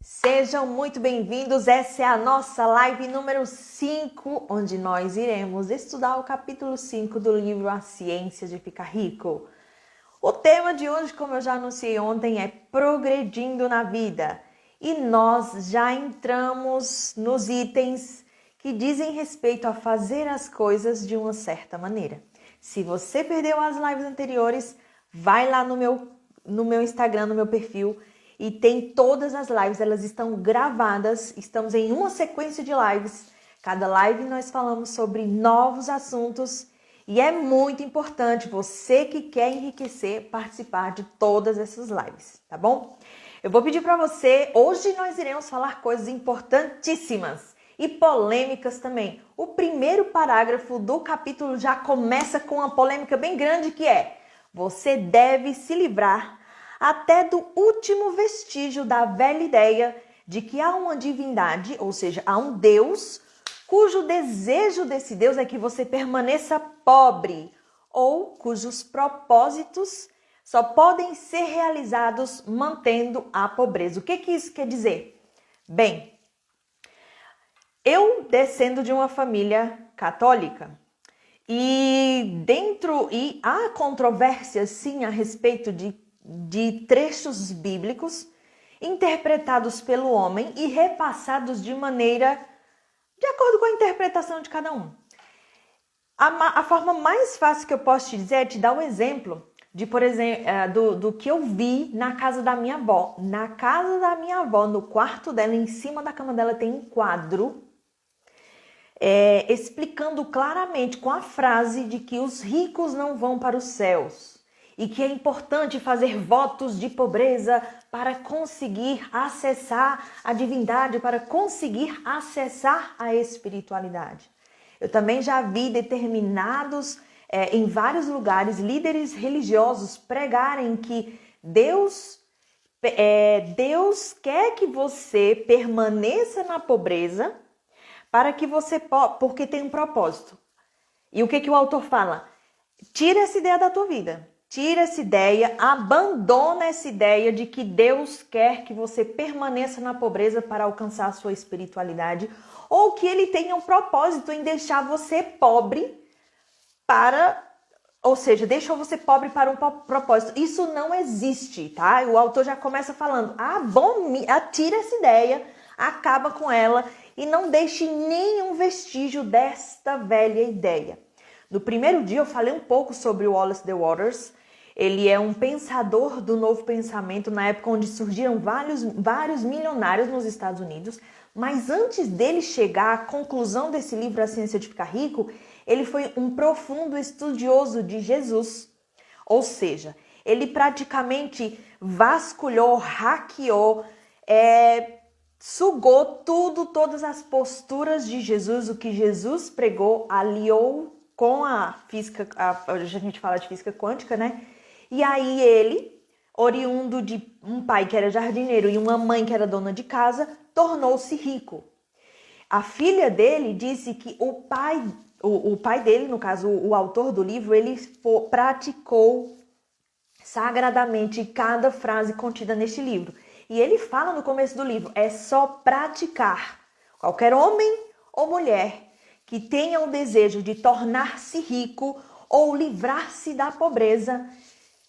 Sejam muito bem-vindos, essa é a nossa live número 5, onde nós iremos estudar o capítulo 5 do livro A Ciência de Ficar Rico. O tema de hoje, como eu já anunciei ontem, é Progredindo na Vida. E nós já entramos nos itens que dizem respeito a fazer as coisas de uma certa maneira. Se você perdeu as lives anteriores, vai lá no meu Instagram, no meu perfil, e tem todas as lives, elas estão gravadas, estamos em uma sequência de lives. Cada live nós falamos sobre novos assuntos e é muito importante você que quer enriquecer participar de todas essas lives, tá bom? Eu vou pedir para você, hoje nós iremos falar coisas importantíssimas e polêmicas também. O primeiro parágrafo do capítulo já começa com uma polêmica bem grande que é: você deve se livrar até do último vestígio da velha ideia de que há uma divindade, ou seja, há um Deus, cujo desejo desse Deus é que você permaneça pobre, ou cujos propósitos só podem ser realizados mantendo a pobreza. O que isso quer dizer? Bem, eu descendo de uma família católica, e há controvérsias sim a respeito de trechos bíblicos interpretados pelo homem e repassados de maneira de acordo com a interpretação de cada um. A forma mais fácil que eu posso te dizer é te dar um exemplo de, por exemplo, do que eu vi na casa da minha avó. Na casa da minha avó, no quarto dela, em cima da cama dela, tem um quadro explicando claramente com a frase de que os ricos não vão para os céus e que é importante fazer votos de pobreza para conseguir acessar a divindade, para conseguir acessar a espiritualidade. Eu também já vi determinados, em vários lugares, líderes religiosos pregarem que Deus quer que você permaneça na pobreza para que você porque tem um propósito. E o que o autor fala? Tira essa ideia da tua vida. Tira essa ideia, abandona essa ideia de que Deus quer que você permaneça na pobreza para alcançar a sua espiritualidade, ou que ele tenha um propósito em deixar você pobre ou seja, deixou você pobre para um propósito. Isso não existe, tá? O autor já começa falando, tira essa ideia, acaba com ela e não deixe nenhum vestígio desta velha ideia. No primeiro dia eu falei um pouco sobre o Wallace The Waters. Ele é um pensador do novo pensamento na época onde surgiram vários milionários nos Estados Unidos. Mas antes dele chegar à conclusão desse livro, A Ciência de Ficar Rico, ele foi um profundo estudioso de Jesus. Ou seja, ele praticamente vasculhou, hackeou, sugou todas as posturas de Jesus, o que Jesus pregou, aliou com a física, a gente fala de física quântica, né? E aí ele, oriundo de um pai que era jardineiro e uma mãe que era dona de casa, tornou-se rico. A filha dele disse que o pai dele, no caso o autor do livro, ele praticou sagradamente cada frase contida neste livro. E ele fala no começo do livro, é só praticar. Qualquer homem ou mulher que tenha o desejo de tornar-se rico ou livrar-se da pobreza,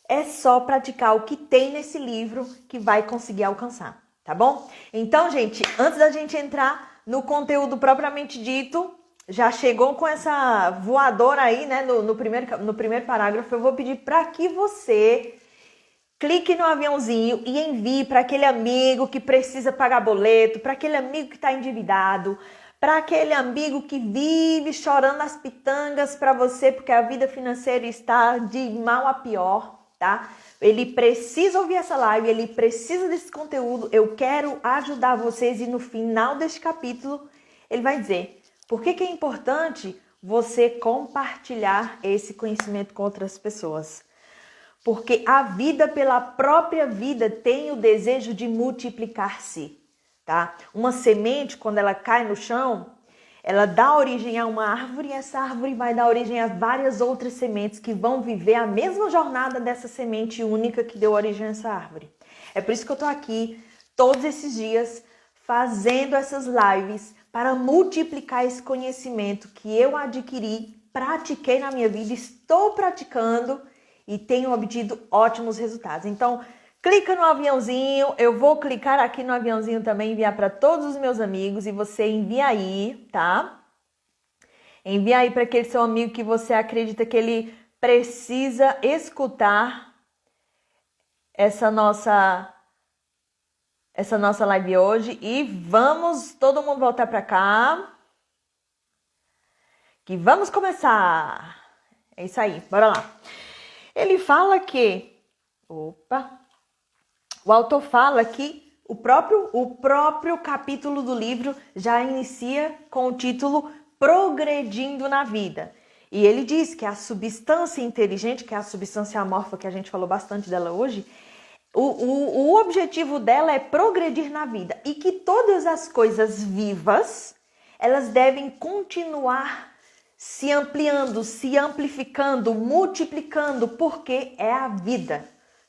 é só praticar o que tem nesse livro que vai conseguir alcançar, tá bom? Então, gente, antes da gente entrar no conteúdo propriamente dito, já chegou com essa voadora aí, né, no primeiro parágrafo, eu vou pedir para que você clique no aviãozinho e envie para aquele amigo que precisa pagar boleto, para aquele amigo que está endividado, para aquele amigo que vive chorando as pitangas para você porque a vida financeira está de mal a pior, tá? Ele precisa ouvir essa live, ele precisa desse conteúdo, eu quero ajudar vocês e no final deste capítulo ele vai dizer por que é importante você compartilhar esse conhecimento com outras pessoas. Porque a vida pela própria vida tem o desejo de multiplicar-se, tá? Uma semente, quando ela cai no chão, ela dá origem a uma árvore e essa árvore vai dar origem a várias outras sementes que vão viver a mesma jornada dessa semente única que deu origem a essa árvore. É por isso que eu tô aqui todos esses dias fazendo essas lives para multiplicar esse conhecimento que eu adquiri, pratiquei na minha vida, estou praticando e tenho obtido ótimos resultados. Então, clica no aviãozinho, eu vou clicar aqui no aviãozinho também, enviar para todos os meus amigos e você envia aí, tá? Envia aí para aquele seu amigo que você acredita que ele precisa escutar essa nossa live hoje. E vamos todo mundo voltar para cá, que vamos começar. É isso aí, bora lá. Ele fala que... O autor fala que o próprio capítulo do livro já inicia com o título Progredindo na Vida. E ele diz que a substância inteligente, que é a substância amorfa, que a gente falou bastante dela hoje, o objetivo dela é progredir na vida. E que todas as coisas vivas, elas devem continuar se ampliando, se amplificando, multiplicando, porque é a vida,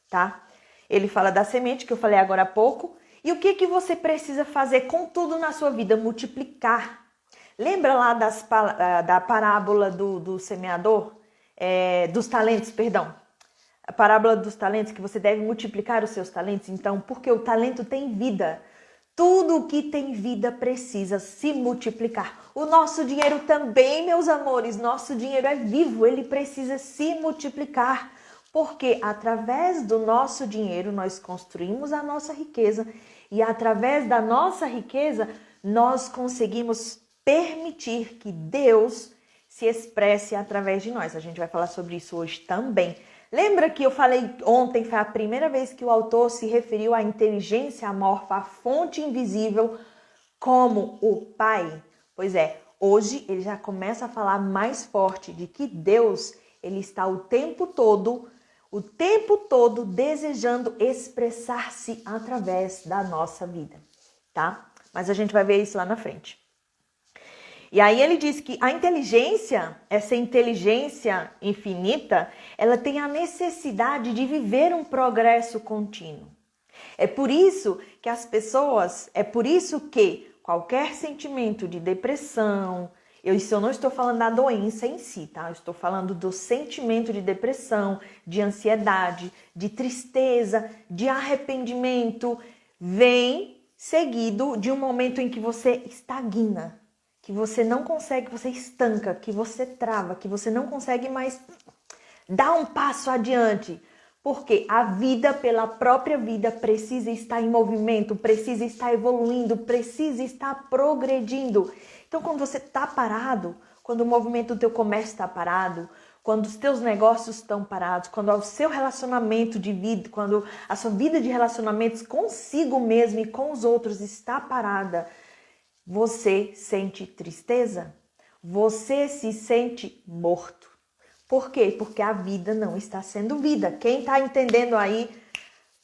tá? Ele fala da semente, que eu falei agora há pouco. E o que você precisa fazer com tudo na sua vida? Multiplicar. Lembra lá da parábola do semeador? Dos talentos, perdão. A parábola dos talentos, que você deve multiplicar os seus talentos. Então, porque o talento tem vida. Tudo que tem vida precisa se multiplicar. O nosso dinheiro também, meus amores, nosso dinheiro é vivo, ele precisa se multiplicar. Porque através do nosso dinheiro nós construímos a nossa riqueza e através da nossa riqueza nós conseguimos permitir que Deus se expresse através de nós. A gente vai falar sobre isso hoje também. Lembra que eu falei ontem, foi a primeira vez que o autor se referiu à inteligência amorfa, a fonte invisível, como o Pai? Pois é, hoje ele já começa a falar mais forte de que Deus, ele está o tempo todo desejando expressar-se através da nossa vida, tá? Mas a gente vai ver isso lá na frente. E aí ele diz que a inteligência, essa inteligência infinita, ela tem a necessidade de viver um progresso contínuo. É por isso que qualquer sentimento de depressão, isso eu não estou falando da doença em si, tá? Eu estou falando do sentimento de depressão, de ansiedade, de tristeza, de arrependimento, vem seguido de um momento em que você estagna, que você não consegue, você estanca, que você trava, que você não consegue mais dar um passo adiante. Porque a vida, pela própria vida, precisa estar em movimento, precisa estar evoluindo, precisa estar progredindo. Então, quando você está parado, quando o movimento do teu comércio está parado, quando os teus negócios estão parados, quando o seu relacionamento de vida, quando a sua vida de relacionamentos consigo mesmo e com os outros está parada, você sente tristeza? Você se sente morto. Por quê? Porque a vida não está sendo vida. Quem está entendendo aí,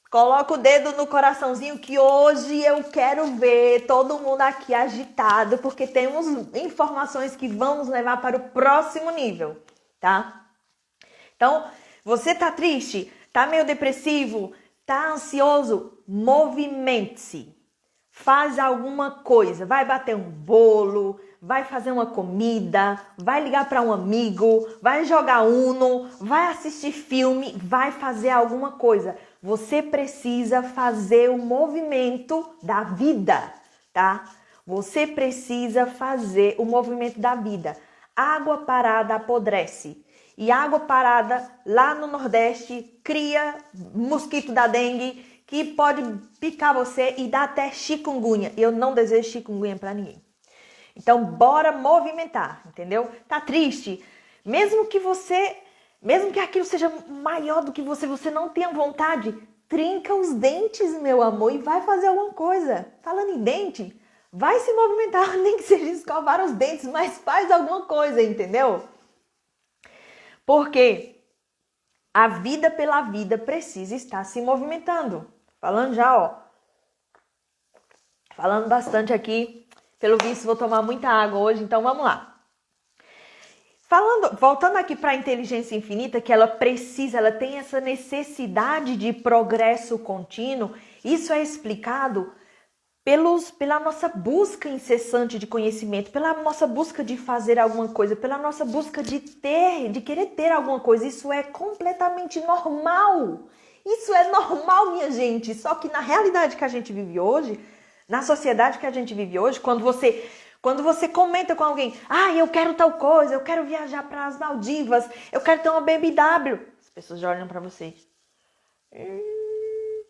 coloca o dedo no coraçãozinho que hoje eu quero ver todo mundo aqui agitado, porque temos informações que vão nos levar para o próximo nível, tá? Então, você tá triste? Tá meio depressivo? Tá ansioso? Movimente-se. Faz alguma coisa, vai bater um bolo, vai fazer uma comida, vai ligar para um amigo, vai jogar Uno, vai assistir filme, vai fazer alguma coisa. Você precisa fazer o movimento da vida, tá? Você precisa fazer o movimento da vida. Água parada apodrece. E água parada lá no Nordeste cria mosquito da dengue, que pode picar você e dar até chikungunya. Eu não desejo chikungunya para ninguém. Então, bora movimentar, entendeu? Tá triste? Mesmo que aquilo seja maior do que você não tenha vontade, trinca os dentes, meu amor, e vai fazer alguma coisa. Falando em dente, vai se movimentar, nem que seja escovar os dentes, mas faz alguma coisa, entendeu? Porque a vida pela vida precisa estar se movimentando. Falando já, ó. Falando bastante aqui. Pelo visto, vou tomar muita água hoje, então vamos lá. Voltando aqui para a inteligência infinita, que ela tem essa necessidade de progresso contínuo Isso é explicado pela nossa busca incessante de conhecimento, pela nossa busca de fazer alguma coisa, pela nossa busca de querer ter alguma coisa. Isso é completamente normal. Isso é normal, minha gente. Só que na realidade que a gente vive hoje, na sociedade que a gente vive hoje, quando você comenta com alguém, eu quero tal coisa, eu quero viajar para as Maldivas, eu quero ter uma BMW, as pessoas já olham para você.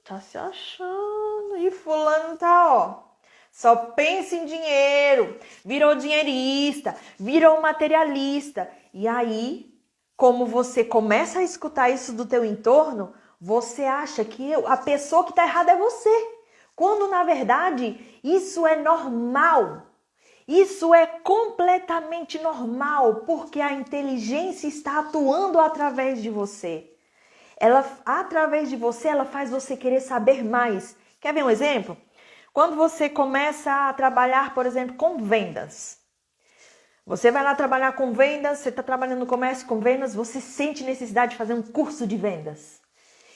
Tá se achando. E fulano tá, só pensa em dinheiro, virou dinheirista, virou materialista. E aí, como você começa a escutar isso do teu entorno, você acha que a pessoa que tá errada é você. Quando, na verdade, isso é normal. Isso é completamente normal, porque a inteligência está atuando através de você. Através de você, ela faz você querer saber mais. Quer ver um exemplo? Quando você começa a trabalhar, por exemplo, com vendas. Você vai lá trabalhar com vendas, você está trabalhando no comércio com vendas, você sente necessidade de fazer um curso de vendas.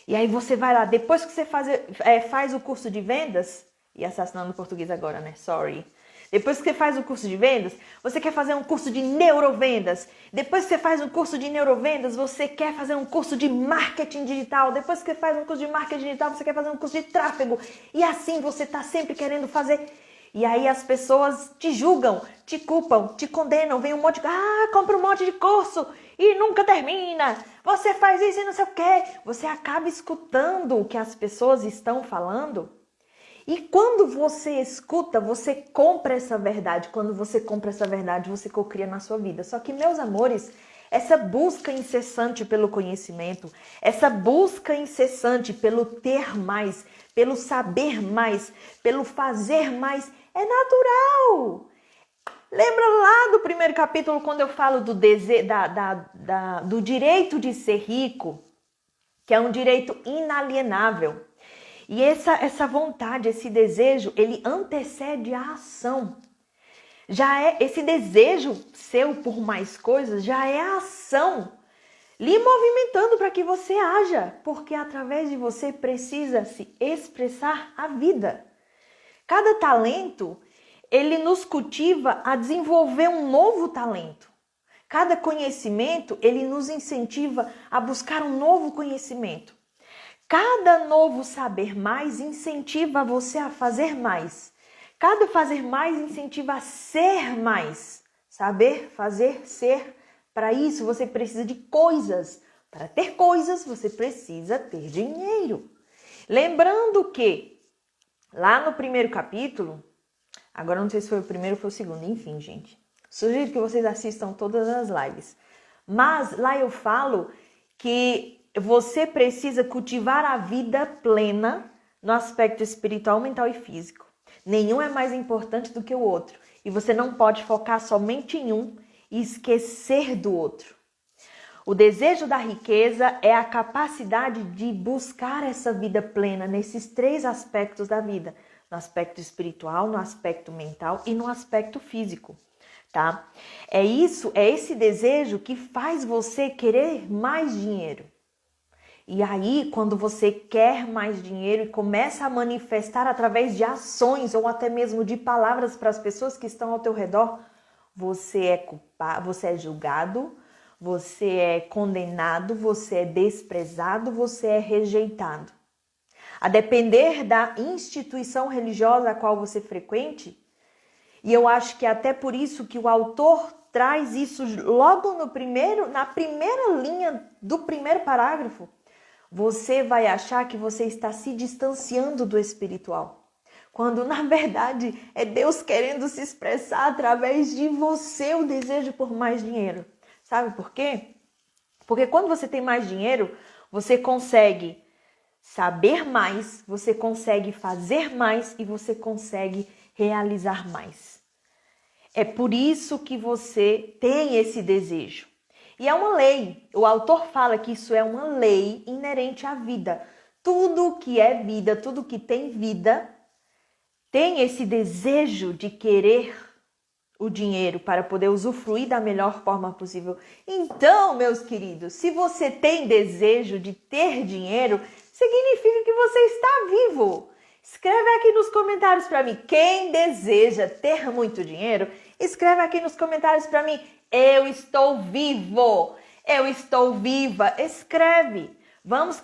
E aí você vai lá, depois que você faz o curso de vendas, e assassinando o português agora, né? Sorry. Depois que você faz o curso de vendas, você quer fazer um curso de neurovendas. Depois que você faz um curso de neurovendas, você quer fazer um curso de marketing digital. Depois que você faz um curso de marketing digital, você quer fazer um curso de tráfego. E assim você está sempre querendo fazer. E aí as pessoas te julgam, te culpam, te condenam. Vem um monte de... compra um monte de curso e nunca termina. Você faz isso e não sei o quê. Você acaba escutando o que as pessoas estão falando. E quando você escuta, você compra essa verdade. Quando você compra essa verdade, você cocria na sua vida. Só que, meus amores, essa busca incessante pelo conhecimento, essa busca incessante pelo ter mais, pelo saber mais, pelo fazer mais, é natural. Lembra lá do primeiro capítulo, quando eu falo do direito de ser rico, que é um direito inalienável. E essa vontade, esse desejo, ele antecede a ação. Esse desejo seu por mais coisas, já é a ação lhe movimentando para que você haja, porque através de você precisa se expressar a vida. Cada talento, ele nos cultiva a desenvolver um novo talento. Cada conhecimento, ele nos incentiva a buscar um novo conhecimento. Cada novo saber mais incentiva você a fazer mais. Cada fazer mais incentiva a ser mais. Saber, fazer, ser. Para isso você precisa de coisas. Para ter coisas você precisa ter dinheiro. Lembrando que lá no primeiro capítulo, agora não sei se foi o primeiro ou foi o segundo, enfim, gente. Sugiro que vocês assistam todas as lives. Mas lá eu falo que você precisa cultivar a vida plena no aspecto espiritual, mental e físico. Nenhum é mais importante do que o outro. E você não pode focar somente em um e esquecer do outro. O desejo da riqueza é a capacidade de buscar essa vida plena nesses 3 aspectos da vida. No aspecto espiritual, no aspecto mental e no aspecto físico. Tá? É esse desejo que faz você querer mais dinheiro. E aí, quando você quer mais dinheiro e começa a manifestar através de ações ou até mesmo de palavras para as pessoas que estão ao teu redor, você é culpado, você é julgado, você é condenado, você é desprezado, você é rejeitado. A depender da instituição religiosa a qual você frequente, e eu acho que é até por isso que o autor traz isso logo na primeira linha do primeiro parágrafo, você vai achar que você está se distanciando do espiritual. Quando, na verdade, é Deus querendo se expressar através de você o desejo por mais dinheiro. Sabe por quê? Porque quando você tem mais dinheiro, você consegue saber mais, você consegue fazer mais e você consegue realizar mais. É por isso que você tem esse desejo. E é uma lei. O autor fala que isso é uma lei inerente à vida. Tudo que é vida, tudo que tem vida, tem esse desejo de querer o dinheiro para poder usufruir da melhor forma possível. Então, meus queridos, se você tem desejo de ter dinheiro, significa que você está vivo. Escreve aqui nos comentários para mim. Quem deseja ter muito dinheiro, escreve aqui nos comentários para mim. Eu estou vivo. Eu estou viva. Escreve. Vamos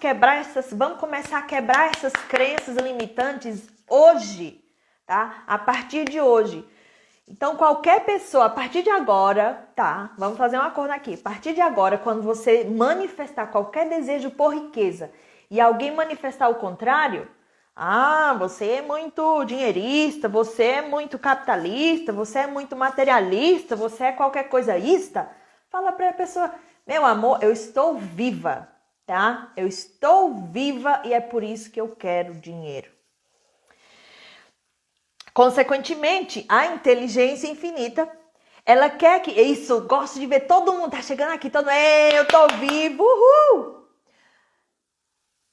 começar a quebrar essas crenças limitantes hoje, tá? A partir de hoje. Então, qualquer pessoa, a partir de agora, tá? Vamos fazer um acordo aqui. A partir de agora, quando você manifestar qualquer desejo por riqueza e alguém manifestar o contrário, você é muito dinheirista, você é muito capitalista, você é muito materialista, você é qualquer coisaísta, fala para a pessoa, meu amor, eu estou viva, tá? Eu estou viva e é por isso que eu quero dinheiro. Consequentemente, a inteligência infinita, ela quer que... Isso, eu gosto de ver todo mundo tá chegando aqui, eu tô vivo, uhul!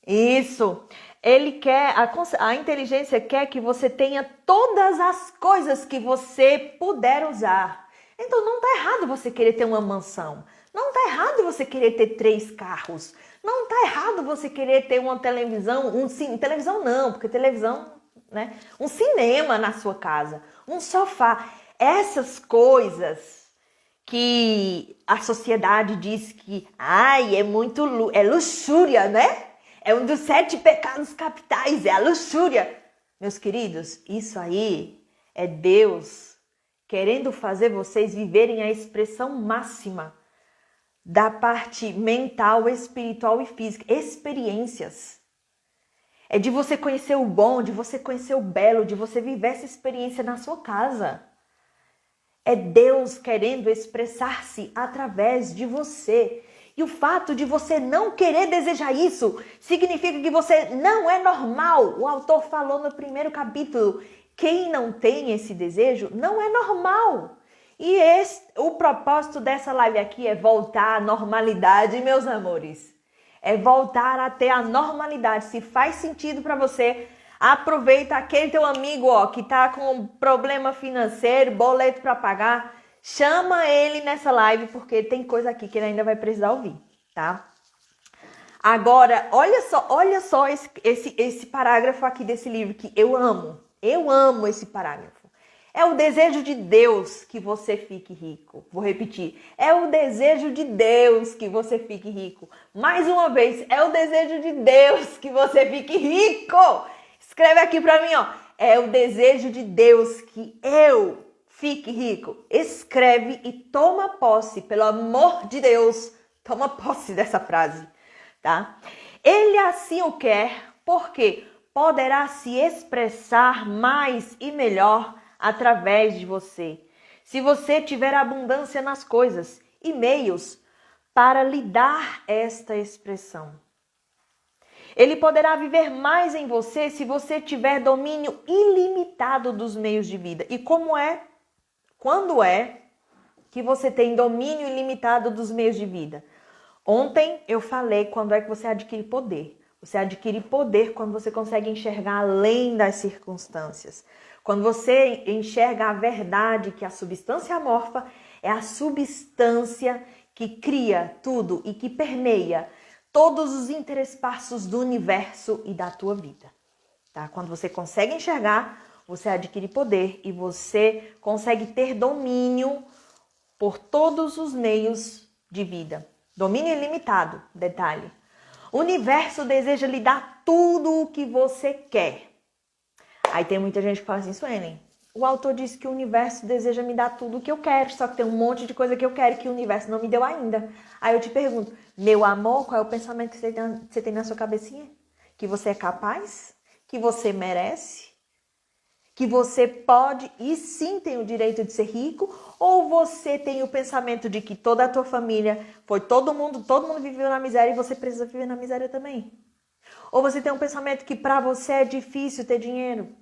Isso. Ele quer, a inteligência quer que você tenha todas as coisas que você puder usar. Então não tá errado você querer ter uma mansão. Não tá errado você querer ter 3 carros. Não tá errado você querer ter uma televisão, televisão não, porque televisão, né? Um cinema na sua casa, um sofá. Essas coisas que a sociedade diz que, é luxúria, né? É um dos 7 pecados capitais, é a luxúria. Meus queridos, isso aí é Deus querendo fazer vocês viverem a expressão máxima da parte mental, espiritual e física. Experiências. É de você conhecer o bom, de você conhecer o belo, de você viver essa experiência na sua casa. É Deus querendo expressar-se através de você. E o fato de você não querer desejar isso significa que você não é normal. O autor falou no primeiro capítulo, quem não tem esse desejo não é normal. E o propósito dessa live aqui é voltar à normalidade, meus amores. É voltar a ter a normalidade. Se faz sentido para você, aproveita aquele teu amigo que tá com um problema financeiro, boleto para pagar. Chama ele nessa live, porque tem coisa aqui que ele ainda vai precisar ouvir, tá? Agora, olha só esse parágrafo aqui desse livro que eu amo. Eu amo esse parágrafo. É o desejo de Deus que você fique rico. Vou repetir. É o desejo de Deus que você fique rico. Mais uma vez, é o desejo de Deus que você fique rico. Escreve aqui pra mim, É o desejo de Deus que eu fique rico. Escreve e toma posse, pelo amor de Deus, toma posse dessa frase, tá? Ele assim o quer, porque poderá se expressar mais e melhor através de você. Se você tiver abundância nas coisas e meios para lhe dar esta expressão. Ele poderá viver mais em você se você tiver domínio ilimitado dos meios de vida. E quando é que você tem domínio ilimitado dos meios de vida? Ontem eu falei quando é que você adquire poder. Você adquire poder quando você consegue enxergar além das circunstâncias. Quando você enxerga a verdade que a substância amorfa é a substância que cria tudo e que permeia todos os interespaços do universo e da tua vida. Tá? Quando você consegue enxergar, você adquire poder e você consegue ter domínio por todos os meios de vida. Domínio ilimitado, detalhe. O universo deseja lhe dar tudo o que você quer. Aí tem muita gente que fala assim, Suelen, o autor disse que o universo deseja me dar tudo o que eu quero, só que tem um monte de coisa que eu quero que o universo não me deu ainda. Aí eu te pergunto, meu amor, qual é o pensamento que você tem na sua cabecinha? Que você é capaz? Que você merece? Que você pode e sim tem o direito de ser rico? Ou você tem o pensamento de que toda a tua família, todo mundo viveu na miséria e você precisa viver na miséria também? Ou você tem um pensamento que para você é difícil ter dinheiro?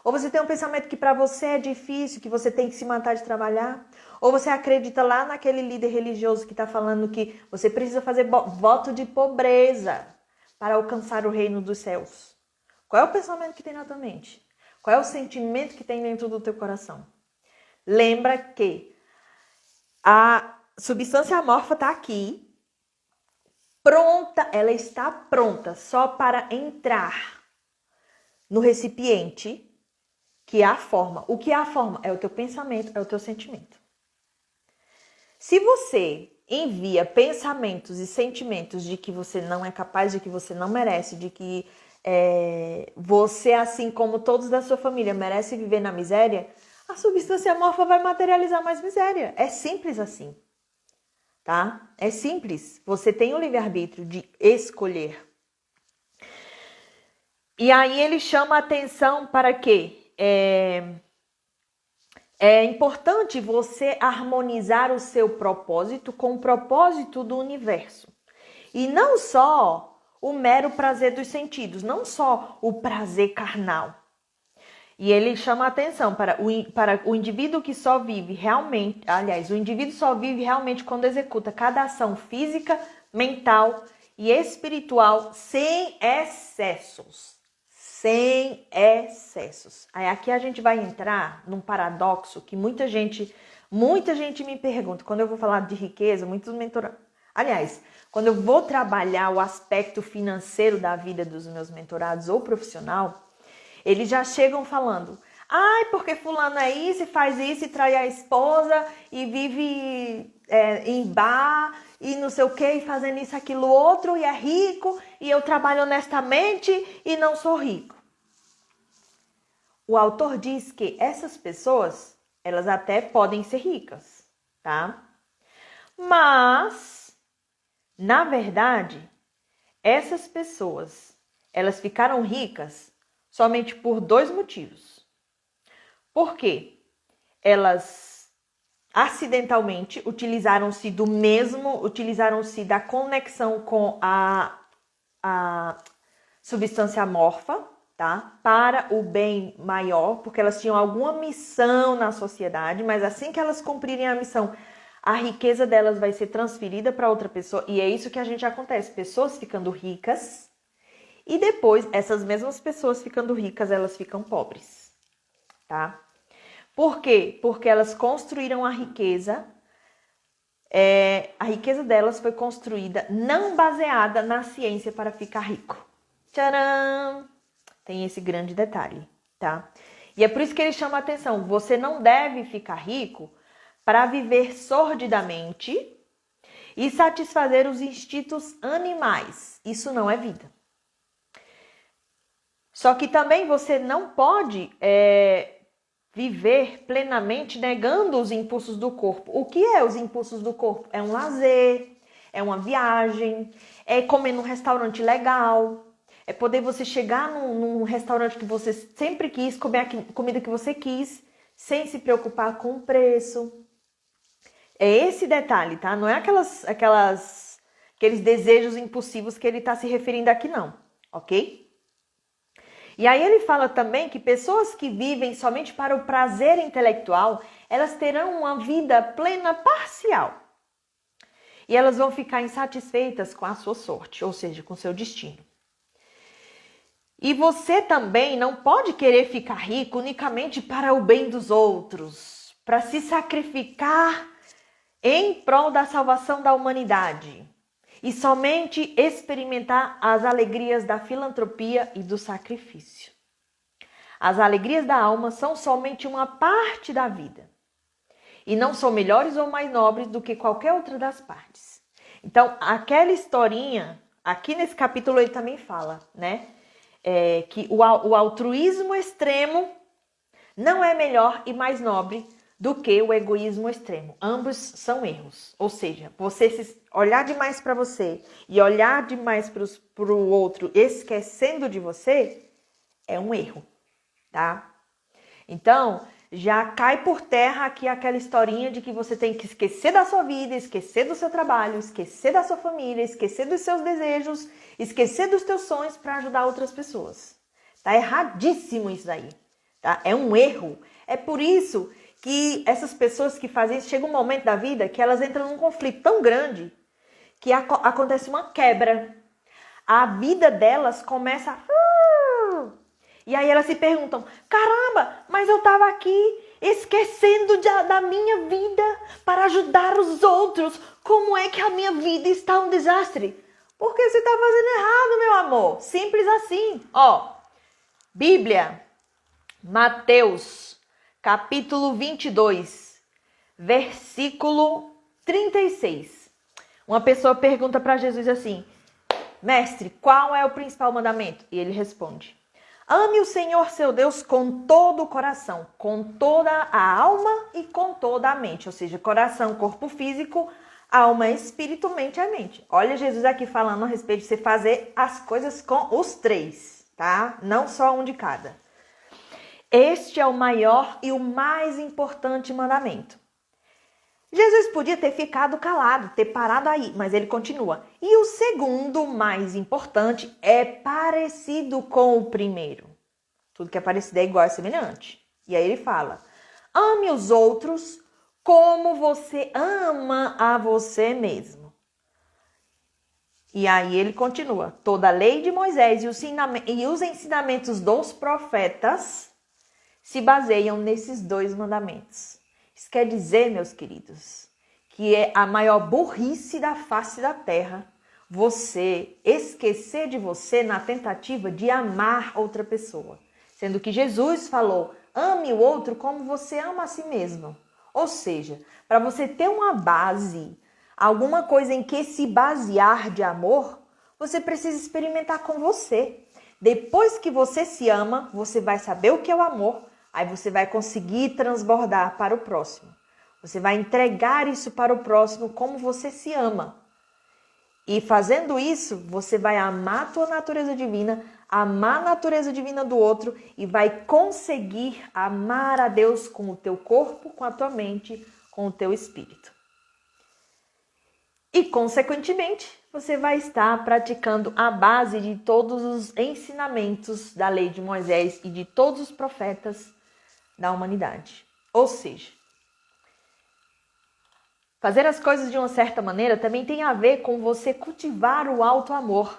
Ou você tem um pensamento que para você é difícil, que você tem que se matar de trabalhar? Ou você acredita lá naquele líder religioso que está falando que você precisa fazer voto de pobreza para alcançar o reino dos céus? Qual é o pensamento que tem na tua mente? Qual é o sentimento que tem dentro do teu coração? Lembra que a substância amorfa está aqui, pronta, ela está pronta só para entrar no recipiente, que é a forma. O que é a forma? É o teu pensamento, é o teu sentimento. Se você envia pensamentos e sentimentos de que você não é capaz, de que você não merece, de que você, assim como todos da sua família, merece viver na miséria, a substância amorfa vai materializar mais miséria. É simples assim, tá? É simples. Você tem o livre-arbítrio de escolher. E aí ele chama a atenção para quê? É importante você harmonizar o seu propósito com o propósito do universo. E não só o mero prazer dos sentidos, não só o prazer carnal. E ele chama a atenção para o indivíduo que só vive realmente, aliás, o indivíduo só vive realmente quando executa cada ação física, mental e espiritual sem excessos. Sem excessos. Aí aqui a gente vai entrar num paradoxo que muita gente me pergunta. Quando eu vou falar de riqueza, muitos mentorados... Aliás, quando eu vou trabalhar o aspecto financeiro da vida dos meus mentorados ou profissional, eles já chegam falando, porque fulano é isso, e faz isso, e trai a esposa, e vive em bar, e não sei o que, e fazendo isso, aquilo, outro, e é rico, e eu trabalho honestamente e não sou rico. O autor diz que essas pessoas, elas até podem ser ricas, tá? Mas... na verdade, essas pessoas, elas ficaram ricas somente por 2 motivos. Por quê? Elas acidentalmente utilizaram-se da conexão com a substância amorfa, tá? Para o bem maior, porque elas tinham alguma missão na sociedade, mas assim que elas cumprirem a missão, a riqueza delas vai ser transferida para outra pessoa. E é isso que a gente acontece. Pessoas ficando ricas e depois essas mesmas pessoas ficando ricas, elas ficam pobres, tá? Por quê? Porque elas construíram a riqueza. A riqueza delas foi construída não baseada na ciência para ficar rico. Tcharam! Tem esse grande detalhe, tá? E é por isso que ele chama a atenção. Você não deve ficar rico para viver sordidamente e satisfazer os instintos animais. Isso não é vida. Só que também você não pode viver plenamente negando os impulsos do corpo. O que é os impulsos do corpo? É um lazer, é uma viagem, é comer num restaurante legal, é poder você chegar num restaurante que você sempre quis, comer a comida que você quis, sem se preocupar com o preço. É esse detalhe, tá? Não é aqueles desejos impulsivos que ele está se referindo aqui, não, ok? E aí ele fala também que pessoas que vivem somente para o prazer intelectual, elas terão uma vida plena parcial. E elas vão ficar insatisfeitas com a sua sorte, ou seja, com o seu destino. E você também não pode querer ficar rico unicamente para o bem dos outros, para se sacrificar em prol da salvação da humanidade e somente experimentar as alegrias da filantropia e do sacrifício. As alegrias da alma são somente uma parte da vida e não são melhores ou mais nobres do que qualquer outra das partes. Então, aquela historinha, aqui nesse capítulo ele também fala, né? Que o altruísmo extremo não é melhor e mais nobre do que o egoísmo extremo. Ambos são erros. Ou seja, você olhar demais para você e olhar demais para o outro esquecendo de você é um erro, tá? Então, já cai por terra aqui aquela historinha de que você tem que esquecer da sua vida, esquecer do seu trabalho, esquecer da sua família, esquecer dos seus desejos, esquecer dos teus sonhos para ajudar outras pessoas. Tá erradíssimo isso daí, tá? É um erro. É por isso que essas pessoas que fazem isso, chega um momento da vida que elas entram num conflito tão grande que acontece uma quebra. A vida delas começa a... E aí elas se perguntam, caramba, mas eu estava aqui esquecendo da minha vida para ajudar os outros. Como é que a minha vida está um desastre? Porque você está fazendo errado, meu amor. Simples assim. Ó, Bíblia, Mateus, capítulo 22, versículo 36. Uma pessoa pergunta para Jesus assim: Mestre, qual é o principal mandamento? E ele responde: ame o Senhor seu Deus com todo o coração, com toda a alma e com toda a mente. Ou seja, coração, corpo físico, alma, espírito, mente e mente. Olha Jesus aqui falando a respeito de você fazer as coisas com os três, tá? Não só um de cada. Este é o maior e o mais importante mandamento. Jesus podia ter ficado calado, ter parado aí, mas ele continua. E o segundo, mais importante, é parecido com o primeiro. Tudo que é parecido é igual, é semelhante. E aí ele fala: ame os outros como você ama a você mesmo. E aí ele continua: toda a lei de Moisés e os ensinamentos dos profetas se baseiam nesses dois mandamentos. Isso quer dizer, meus queridos, que é a maior burrice da face da terra você esquecer de você na tentativa de amar outra pessoa. Sendo que Jesus falou: ame o outro como você ama a si mesmo. Ou seja, para você ter uma base, alguma coisa em que se basear de amor, você precisa experimentar com você. Depois que você se ama, você vai saber o que é o amor. Aí você vai conseguir transbordar para o próximo. Você vai entregar isso para o próximo como você se ama. E fazendo isso, você vai amar a tua natureza divina, amar a natureza divina do outro e vai conseguir amar a Deus com o teu corpo, com a tua mente, com o teu espírito. E, consequentemente, você vai estar praticando a base de todos os ensinamentos da lei de Moisés e de todos os profetas da humanidade. Ou seja, fazer as coisas de uma certa maneira também tem a ver com você cultivar o auto-amor.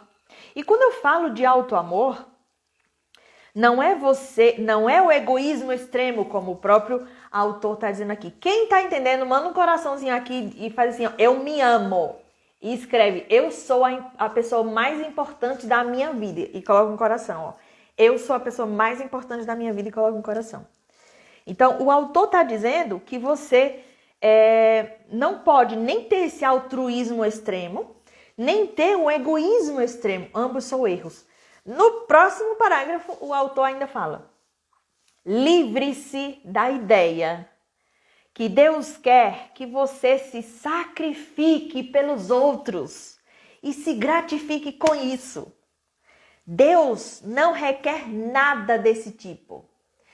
E quando eu falo de auto-amor, não é o egoísmo extremo, como o próprio autor está dizendo aqui. Quem está entendendo, manda um coraçãozinho aqui e faz assim: ó, eu me amo. E escreve: eu sou a pessoa mais importante da minha vida. E coloca um coração. Ó. Eu sou a pessoa mais importante da minha vida e coloca um coração. Então, o autor está dizendo que você não pode nem ter esse altruísmo extremo, nem ter um egoísmo extremo. Ambos são erros. No próximo parágrafo, o autor ainda fala: livre-se da ideia que Deus quer que você se sacrifique pelos outros e se gratifique com isso. Deus não requer nada desse tipo.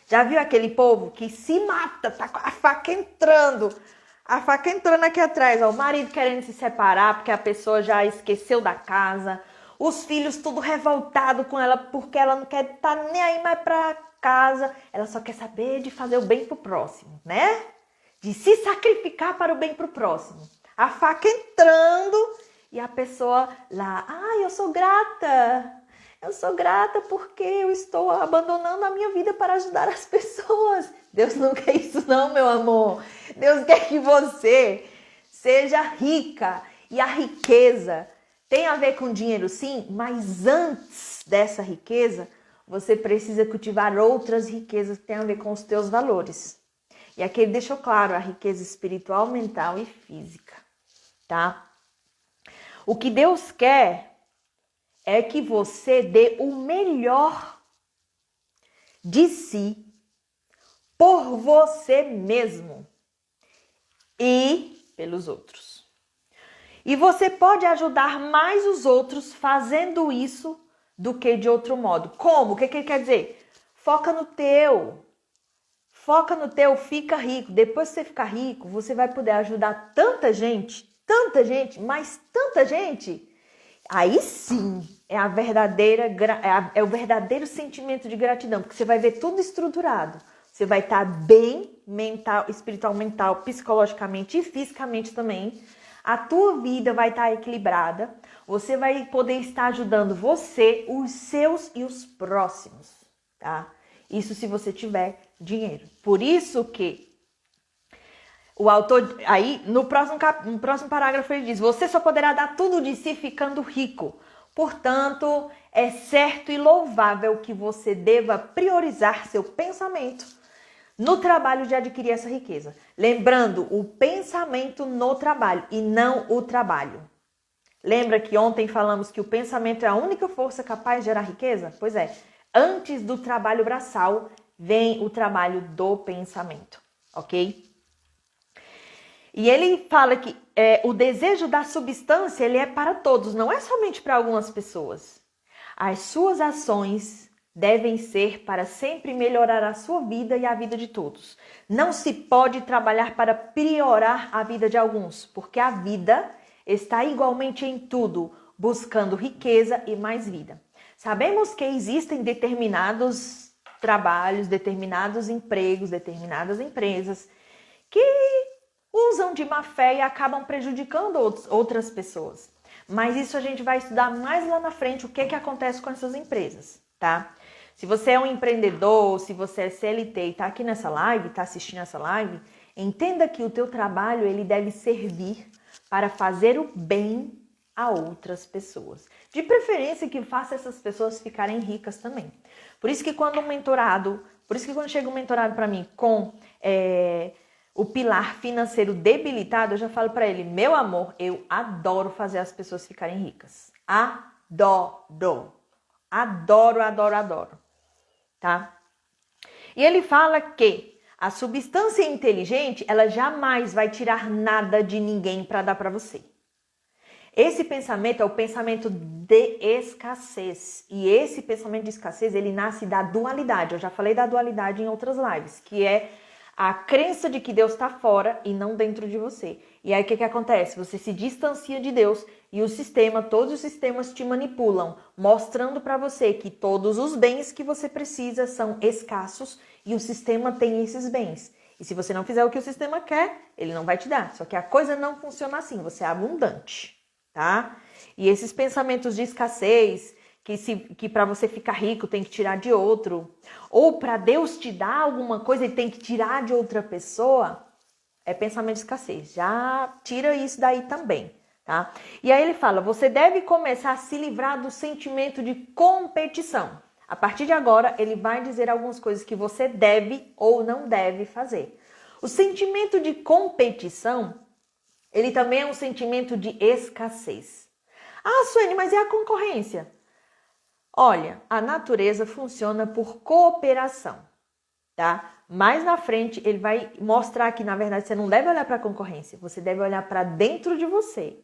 Já viu aquele povo que se mata, tá com a faca entrando aqui atrás, ó, o marido querendo se separar porque a pessoa já esqueceu da casa, os filhos tudo revoltado com ela porque ela não quer estar nem aí mais pra casa, ela só quer saber de fazer o bem pro próximo, né? De se sacrificar para o bem pro próximo. A faca entrando e a pessoa lá: eu sou grata. Eu sou grata porque eu estou abandonando a minha vida para ajudar as pessoas. Deus não quer isso não, meu amor. Deus quer que você seja rica. E a riqueza tem a ver com dinheiro, sim, mas antes dessa riqueza, você precisa cultivar outras riquezas que têm a ver com os teus valores. E aqui ele deixou claro a riqueza espiritual, mental e física, tá? O que Deus quer é que você dê o melhor de si por você mesmo e pelos outros. E você pode ajudar mais os outros fazendo isso do que de outro modo. Como? O que ele quer dizer? Foca no teu. Foca no teu, fica rico. Depois que você ficar rico, você vai poder ajudar tanta gente, mas tanta gente. Aí sim é o verdadeiro sentimento de gratidão, porque você vai ver tudo estruturado. Você vai estar bem mental, espiritual, mental, psicologicamente e fisicamente também. A tua vida vai estar equilibrada. Você vai poder estar ajudando você, os seus e os próximos, tá? Isso se você tiver dinheiro. Por isso que o autor, aí no próximo parágrafo ele diz: você só poderá dar tudo de si ficando rico. Portanto, é certo e louvável que você deva priorizar seu pensamento no trabalho de adquirir essa riqueza. Lembrando, o pensamento no trabalho e não o trabalho. Lembra que ontem falamos que o pensamento é a única força capaz de gerar riqueza? Pois é, antes do trabalho braçal vem o trabalho do pensamento, ok? E ele fala que o desejo da substância ele é para todos, não é somente para algumas pessoas. As suas ações devem ser para sempre melhorar a sua vida e a vida de todos. Não se pode trabalhar para piorar a vida de alguns, porque a vida está igualmente em tudo, buscando riqueza e mais vida. Sabemos que existem determinados trabalhos, determinados empregos, determinadas empresas que usam de má fé e acabam prejudicando outras pessoas. Mas isso a gente vai estudar mais lá na frente, o que acontece com essas empresas, tá? Se você é um empreendedor, se você é CLT e está aqui nessa live, está assistindo essa live, entenda que o teu trabalho ele deve servir para fazer o bem a outras pessoas. De preferência que faça essas pessoas ficarem ricas também. Por isso que quando chega um mentorado para mim com o pilar financeiro debilitado, eu já falo para ele, meu amor, eu adoro fazer as pessoas ficarem ricas. Adoro. Adoro, adoro, adoro. Tá? E ele fala que a substância inteligente, ela jamais vai tirar nada de ninguém para dar para você. Esse pensamento é o pensamento de escassez. E esse pensamento de escassez, ele nasce da dualidade. Eu já falei da dualidade em outras lives, que é a crença de que Deus está fora e não dentro de você. E aí o que acontece? Você se distancia de Deus e todos os sistemas te manipulam, mostrando para você que todos os bens que você precisa são escassos e o sistema tem esses bens. E se você não fizer o que o sistema quer, ele não vai te dar. Só que a coisa não funciona assim, você é abundante, tá? E esses pensamentos de escassez, que para você ficar rico tem que tirar de outro, ou para Deus te dar alguma coisa e tem que tirar de outra pessoa, é pensamento de escassez. Já tira isso daí também, tá? E aí ele fala, você deve começar a se livrar do sentimento de competição. A partir de agora, ele vai dizer algumas coisas que você deve ou não deve fazer. O sentimento de competição, ele também é um sentimento de escassez. Ah, Suene, mas e a concorrência? Olha, a natureza funciona por cooperação, tá? Mais na frente, ele vai mostrar que, na verdade, você não deve olhar para a concorrência, você deve olhar para dentro de você,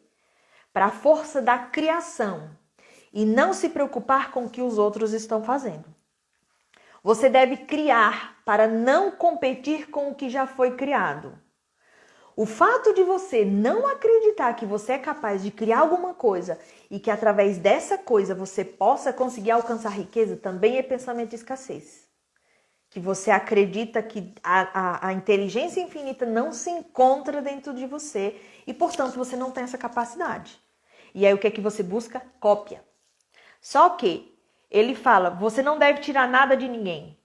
para a força da criação e não se preocupar com o que os outros estão fazendo. Você deve criar para não competir com o que já foi criado. O fato de você não acreditar que você é capaz de criar alguma coisa e que através dessa coisa você possa conseguir alcançar riqueza também é pensamento de escassez. Que você acredita que a inteligência infinita não se encontra dentro de você e, portanto, você não tem essa capacidade. E aí o que é que você busca? Cópia. Só que ele fala, você não deve tirar nada de ninguém.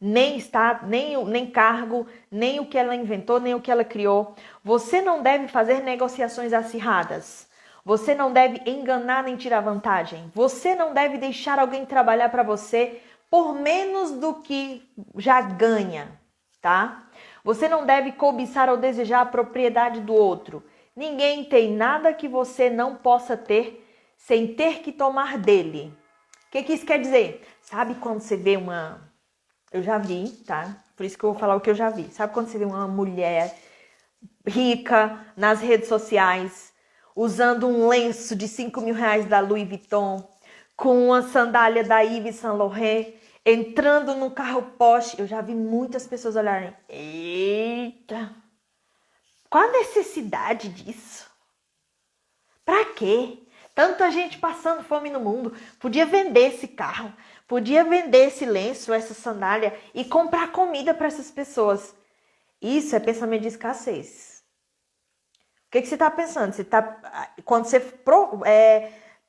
Nem estado, nem cargo, nem o que ela inventou, nem o que ela criou. Você não deve fazer negociações acirradas. Você não deve enganar nem tirar vantagem. Você não deve deixar alguém trabalhar para você por menos do que já ganha, tá? Você não deve cobiçar ou desejar a propriedade do outro. Ninguém tem nada que você não possa ter sem ter que tomar dele. O que isso quer dizer? Sabe quando você vê Eu já vi, tá? Por isso que eu vou falar o que eu já vi. Sabe quando você vê uma mulher rica nas redes sociais, usando um lenço de 5 mil reais da Louis Vuitton, com uma sandália da Yves Saint Laurent, entrando num carro Porsche? Eu já vi muitas pessoas olharem. Eita! Qual a necessidade disso? Pra quê? Tanta gente passando fome no mundo. Podia vender esse carro. Podia vender esse lenço, essa sandália e comprar comida para essas pessoas. Isso é pensamento de escassez. O que você está pensando? Quando você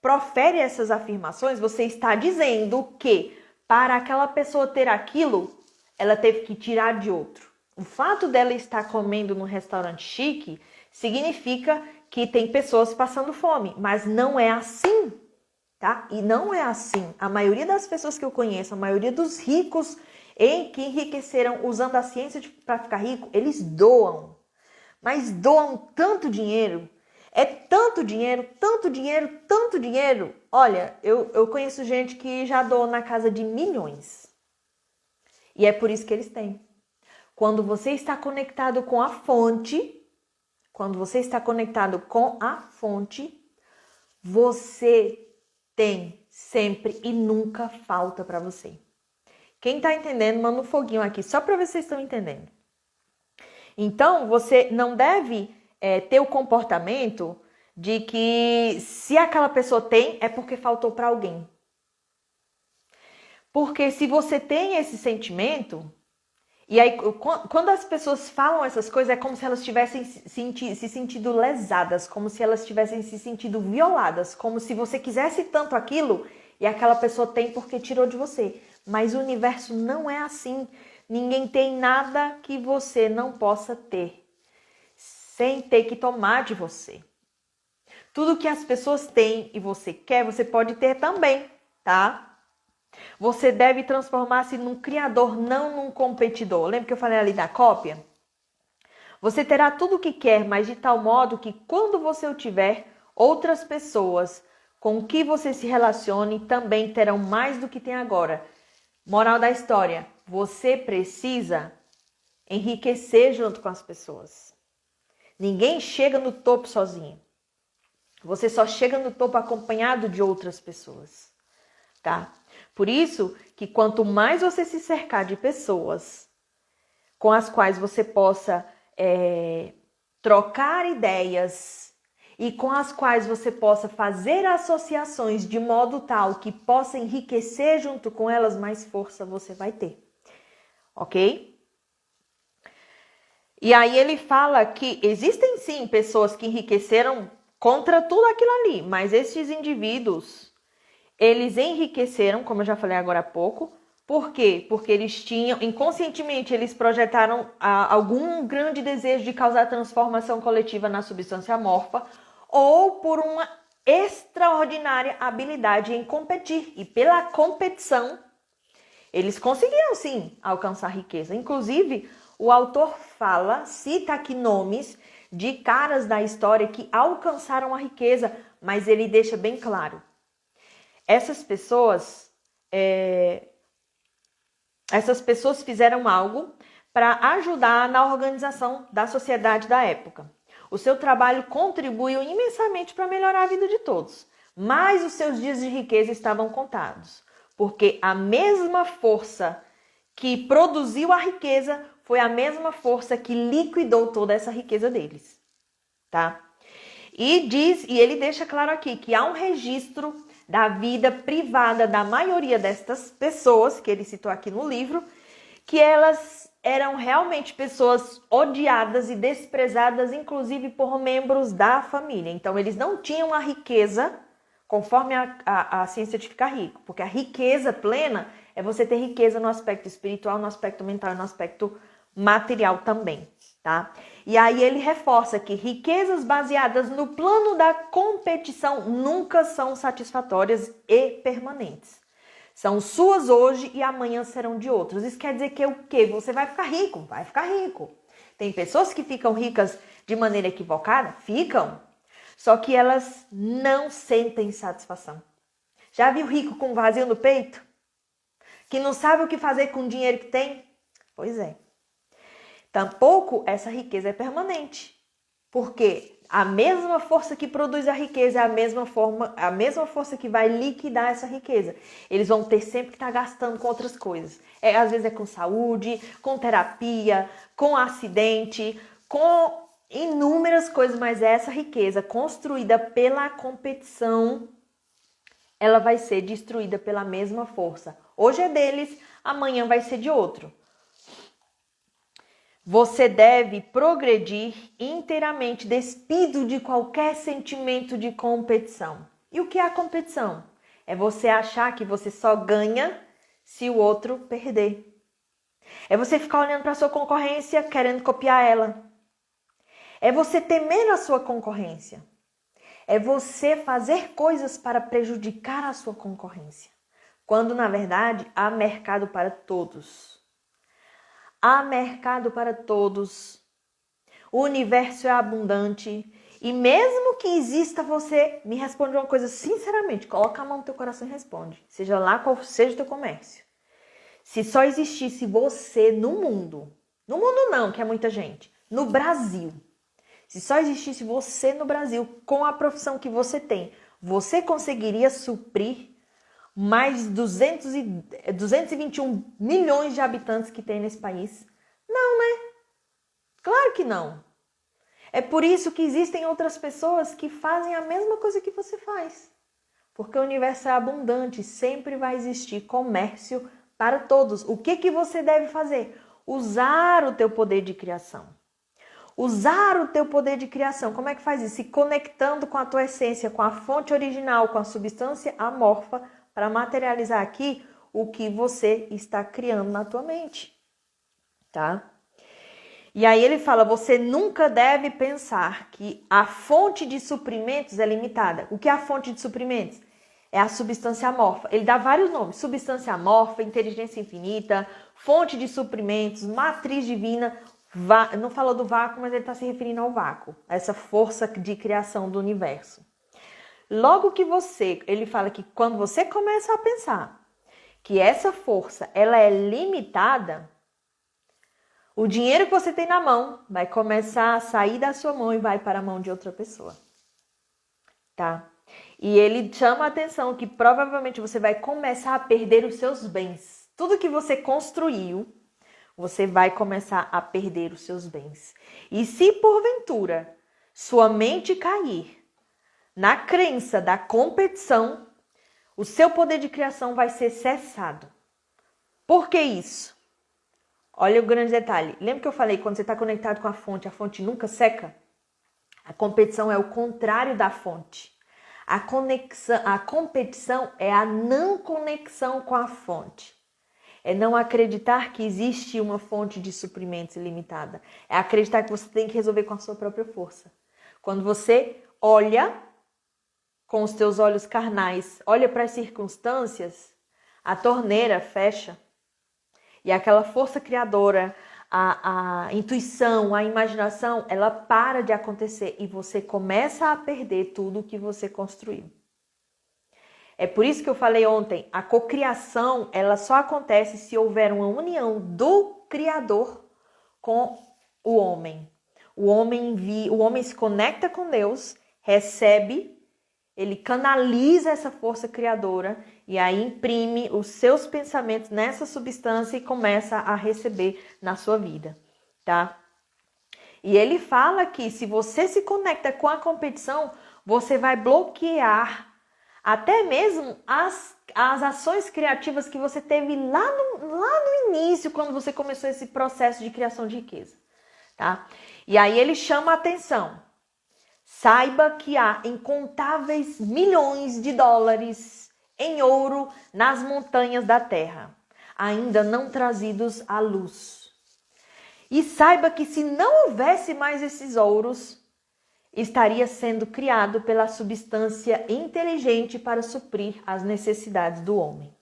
profere essas afirmações, você está dizendo que para aquela pessoa ter aquilo, ela teve que tirar de outro. O fato dela estar comendo num restaurante chique significa que tem pessoas passando fome, mas não é assim. tá? E não é assim. A maioria das pessoas que eu conheço, a maioria dos ricos que enriqueceram usando a ciência para ficar rico, eles doam. Mas doam tanto dinheiro. É tanto dinheiro, tanto dinheiro, tanto dinheiro. Olha, eu conheço gente que já doou na casa de milhões. E é por isso que eles têm. Quando você está conectado com a fonte, você tem sempre e nunca falta para você. Quem está entendendo, manda um foguinho aqui, só para ver se vocês estão entendendo. Então, você não deve ter o comportamento de que se aquela pessoa tem, é porque faltou para alguém. Porque se você tem esse sentimento, e aí quando as pessoas falam essas coisas, é como se elas tivessem se sentido lesadas, como se elas tivessem se sentido violadas, como se você quisesse tanto aquilo e aquela pessoa tem porque tirou de você. Mas o universo não é assim. Ninguém tem nada que você não possa ter, sem ter que tomar de você. Tudo que as pessoas têm e você quer, você pode ter também, tá? Você deve transformar-se num criador, não num competidor. Lembra que eu falei ali da cópia? Você terá tudo o que quer, mas de tal modo que quando você o tiver, outras pessoas com que você se relacione também terão mais do que tem agora. Moral da história, você precisa enriquecer junto com as pessoas. Ninguém chega no topo sozinho. Você só chega no topo acompanhado de outras pessoas, tá? Por isso que quanto mais você se cercar de pessoas com as quais você possa trocar ideias e com as quais você possa fazer associações de modo tal que possa enriquecer junto com elas, mais força você vai ter, ok? E aí ele fala que existem sim pessoas que enriqueceram contra tudo aquilo ali, mas esses indivíduos, eles enriqueceram, como eu já falei agora há pouco. Por quê? Porque eles tinham, inconscientemente, eles projetaram algum grande desejo de causar transformação coletiva na substância amorfa ou por uma extraordinária habilidade em competir. E pela competição, eles conseguiram sim alcançar riqueza. Inclusive, o autor cita aqui nomes de caras da história que alcançaram a riqueza, mas ele deixa bem claro. Essas pessoas fizeram algo para ajudar na organização da sociedade da época. O seu trabalho contribuiu imensamente para melhorar a vida de todos, mas os seus dias de riqueza estavam contados, porque a mesma força que produziu a riqueza foi a mesma força que liquidou toda essa riqueza deles, tá? E ele deixa claro aqui que há um registro da vida privada da maioria destas pessoas, que ele citou aqui no livro, que elas eram realmente pessoas odiadas e desprezadas, inclusive por membros da família. Então, eles não tinham a riqueza conforme a ciência de ficar rico, porque a riqueza plena é você ter riqueza no aspecto espiritual, no aspecto mental e no aspecto material também, tá? E aí ele reforça que riquezas baseadas no plano da competição nunca são satisfatórias e permanentes. São suas hoje e amanhã serão de outros. Isso quer dizer que o quê? Você vai ficar rico? Vai ficar rico. Tem pessoas que ficam ricas de maneira equivocada? Ficam. Só que elas não sentem satisfação. Já viu rico com vazio no peito? Que não sabe o que fazer com o dinheiro que tem? Pois é. Tampouco essa riqueza é permanente. Porque a mesma força que produz a riqueza é a mesma força que vai liquidar essa riqueza. Eles vão ter sempre que estar gastando com outras coisas. Às vezes é com saúde, com terapia, com acidente, com inúmeras coisas, mas essa riqueza construída pela competição, ela vai ser destruída pela mesma força. Hoje é deles, amanhã vai ser de outro. Você deve progredir inteiramente despido de qualquer sentimento de competição. E o que é a competição? É você achar que você só ganha se o outro perder. É você ficar olhando para a sua concorrência querendo copiar ela. É você temer a sua concorrência. É você fazer coisas para prejudicar a sua concorrência. Quando, na verdade, há mercado para todos. Há mercado para todos. O universo é abundante. E mesmo que exista, você me responde uma coisa sinceramente. Coloca a mão no teu coração e responde. Seja lá qual seja o teu comércio. Se só existisse você no mundo não, que é muita gente, no Brasil. Se só existisse você no Brasil com a profissão que você tem, você conseguiria suprir mais 221 milhões de habitantes que tem nesse país? Não, né? Claro que não. É por isso que existem outras pessoas que fazem a mesma coisa que você faz. Porque o universo é abundante, sempre vai existir comércio para todos. O que você deve fazer? Usar o teu poder de criação. Usar o teu poder de criação. Como é que faz isso? Se conectando com a tua essência, com a fonte original, com a substância amorfa, para materializar aqui o que você está criando na tua mente. Tá? E aí ele fala, você nunca deve pensar que a fonte de suprimentos é limitada. O que é a fonte de suprimentos? É a substância amorfa. Ele dá vários nomes. Substância amorfa, inteligência infinita, fonte de suprimentos, matriz divina. Não falou do vácuo, mas ele está se referindo ao vácuo. Essa força de criação do universo. Logo que ele fala que quando você começa a pensar que essa força ela é limitada, o dinheiro que você tem na mão vai começar a sair da sua mão e vai para a mão de outra pessoa. Tá? E ele chama a atenção que provavelmente você vai começar a perder os seus bens. Tudo que você construiu, você vai começar a perder os seus bens. E se porventura sua mente cair na crença da competição, o seu poder de criação vai ser cessado. Por que isso? Olha o grande detalhe. Lembra que eu falei, quando você está conectado com a fonte nunca seca? A competição é o contrário da fonte. A competição é a não conexão com a fonte. É não acreditar que existe uma fonte de suprimentos ilimitada. É acreditar que você tem que resolver com a sua própria força. Quando você olha com os teus olhos carnais, olha para as circunstâncias, a torneira fecha. E aquela força criadora, a intuição, a imaginação, ela para de acontecer e você começa a perder tudo que você construiu. É por isso que eu falei ontem, a cocriação, ela só acontece se houver uma união do Criador com o homem. O homem se conecta com Deus, recebe, ele canaliza essa força criadora e aí imprime os seus pensamentos nessa substância e começa a receber na sua vida, tá? E ele fala que se você se conecta com a competição, você vai bloquear até mesmo as ações criativas que você teve lá no início, quando você começou esse processo de criação de riqueza, tá? E aí ele chama a atenção. Saiba que há incontáveis milhões de dólares em ouro nas montanhas da terra, ainda não trazidos à luz. E saiba que se não houvesse mais esses ouros, estaria sendo criado pela substância inteligente para suprir as necessidades do homem.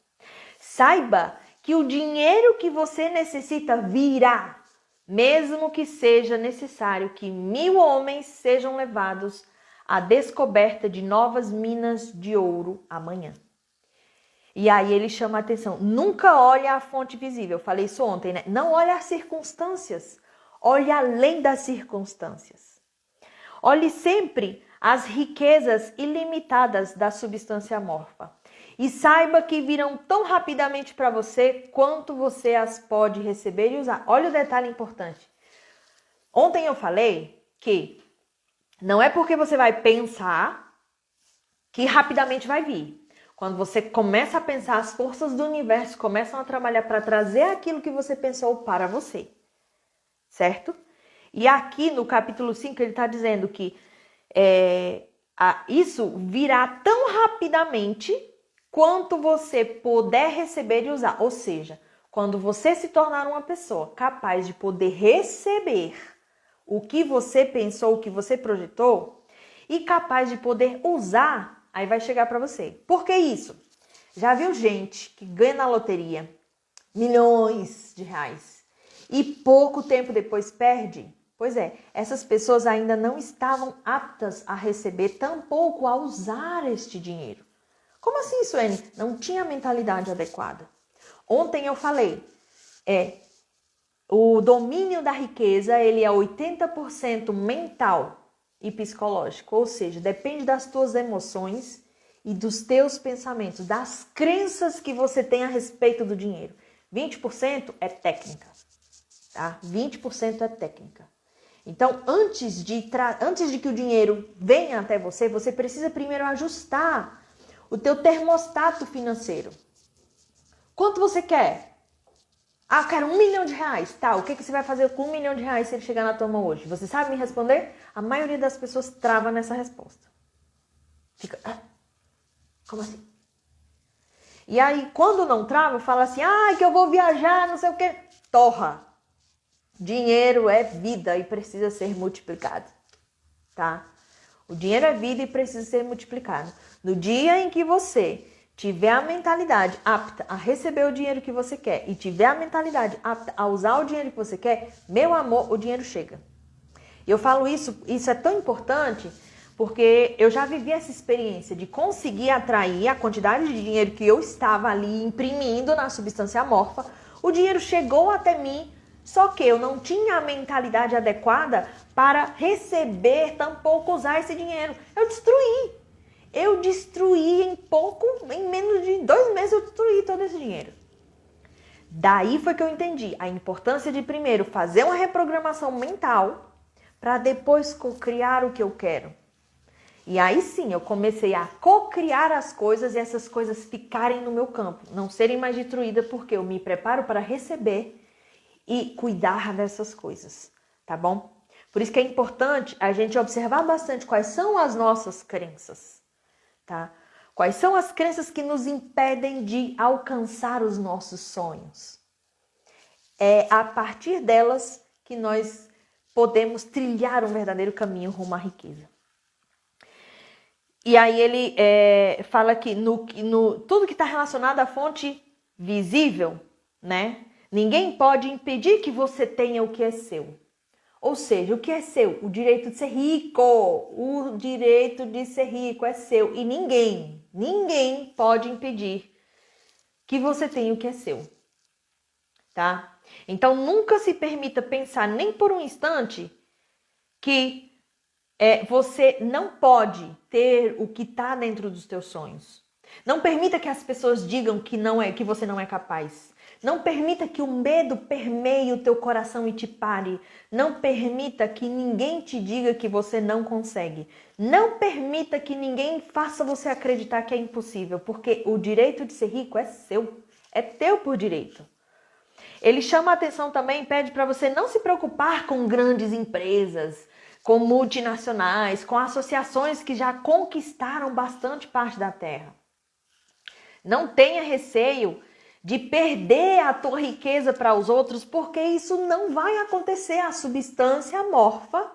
Saiba que o dinheiro que você necessita virá, mesmo que seja necessário que 1000 homens sejam levados à descoberta de novas minas de ouro amanhã. E aí ele chama a atenção, nunca olhe a fonte visível, eu falei isso ontem, né? Não olhe as circunstâncias, olhe além das circunstâncias. Olhe sempre as riquezas ilimitadas da substância amorfa. E saiba que virão tão rapidamente para você quanto você as pode receber e usar. Olha o detalhe importante. Ontem eu falei que não é porque você vai pensar que rapidamente vai vir. Quando você começa a pensar, as forças do universo começam a trabalhar para trazer aquilo que você pensou para você. Certo? E aqui no capítulo 5 ele está dizendo que isso virá tão rapidamente quanto você puder receber e usar. Ou seja, quando você se tornar uma pessoa capaz de poder receber o que você pensou, o que você projetou, e capaz de poder usar, aí vai chegar para você. Por que isso? Já viu gente que ganha na loteria milhões de reais e pouco tempo depois perde? Pois é, essas pessoas ainda não estavam aptas a receber, tampouco a usar este dinheiro. Como assim, Suene? Não tinha a mentalidade adequada. Ontem eu falei, o domínio da riqueza, ele é 80% mental e psicológico, ou seja, depende das tuas emoções e dos teus pensamentos, das crenças que você tem a respeito do dinheiro. 20% é técnica, tá? 20% é técnica. Então, antes de que o dinheiro venha até você, você precisa primeiro ajustar o teu termostato financeiro. Quanto você quer? Ah, eu quero 1 milhão de reais. Tá, o que você vai fazer com 1 milhão de reais se ele chegar na tua mão hoje? Você sabe me responder? A maioria das pessoas trava nessa resposta. Fica, como assim? E aí, quando não trava, fala assim, que eu vou viajar, não sei o quê. Torra. Dinheiro é vida e precisa ser multiplicado, tá? O dinheiro é vida e precisa ser multiplicado. No dia em que você tiver a mentalidade apta a receber o dinheiro que você quer e tiver a mentalidade apta a usar o dinheiro que você quer, meu amor, o dinheiro chega. E eu falo isso é tão importante porque eu já vivi essa experiência de conseguir atrair a quantidade de dinheiro que eu estava ali imprimindo na substância amorfa. O dinheiro chegou até mim, só que eu não tinha a mentalidade adequada para receber, tampouco usar esse dinheiro. Eu destruí em menos de 2 meses eu destruí todo esse dinheiro. Daí foi que eu entendi a importância de primeiro fazer uma reprogramação mental para depois co-criar o que eu quero. E aí sim, eu comecei a co-criar as coisas e essas coisas ficarem no meu campo, não serem mais destruídas porque eu me preparo para receber e cuidar dessas coisas, tá bom? Por isso que é importante a gente observar bastante quais são as nossas crenças, tá? Quais são as crenças que nos impedem de alcançar os nossos sonhos. É a partir delas que nós podemos trilhar um verdadeiro caminho rumo à riqueza. E aí ele fala que tudo que está relacionado à fonte visível, né? Ninguém pode impedir que você tenha o que é seu. Ou seja, o que é seu? O direito de ser rico. O direito de ser rico é seu. E ninguém pode impedir que você tenha o que é seu. Tá? Então, nunca se permita pensar nem por um instante que você não pode ter o que está dentro dos teus sonhos. Não permita que as pessoas digam que você não é capaz. Não permita que o medo permeie o teu coração e te pare. Não permita que ninguém te diga que você não consegue. Não permita que ninguém faça você acreditar que é impossível, porque o direito de ser rico é seu. É teu por direito. Ele chama a atenção também, pede para você não se preocupar com grandes empresas, com multinacionais, com associações que já conquistaram bastante parte da terra. Não tenha receio de perder a tua riqueza para os outros, porque isso não vai acontecer. A substância amorfa,